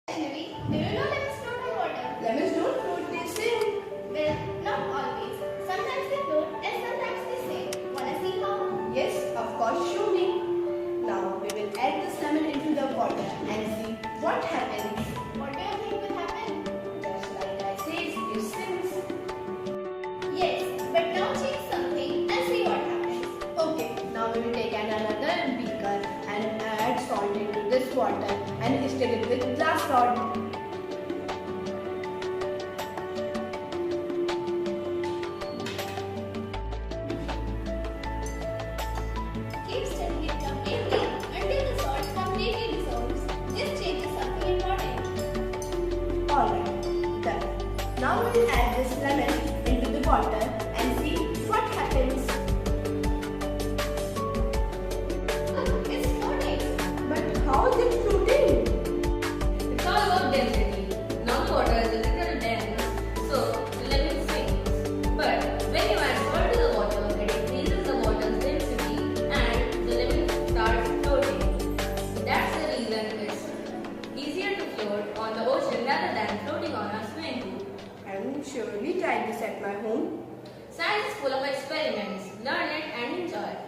January, do you know lemons float on water? Lemons don't float, they sink. Well, not always. Sometimes they float and sometimes they sink. Wanna see how? Yes, of course, show me. Now we will add this lemon into the water and see what happens. What do you think will happen? Just like I said, it sinks. Yes, but now change something and see what happens. Okay, now we will take another beaker and add salt into this water and stir it with glass rod. Keep stirring it completely until the salt completely dissolves. This changes something important. Alright, done. Now we will add this lemon into the water and see what happens. Look, it's floating. But how is it floating? It's all about density. Now the water is a little dense, so the lemon sinks. But when you add salt to the water, it increases the water's density and the lemon starts floating. That's the reason it's easier to float on the ocean rather than floating on a swimming pool. I will surely try this at my home. Science is full of experiments. Learn it and enjoy.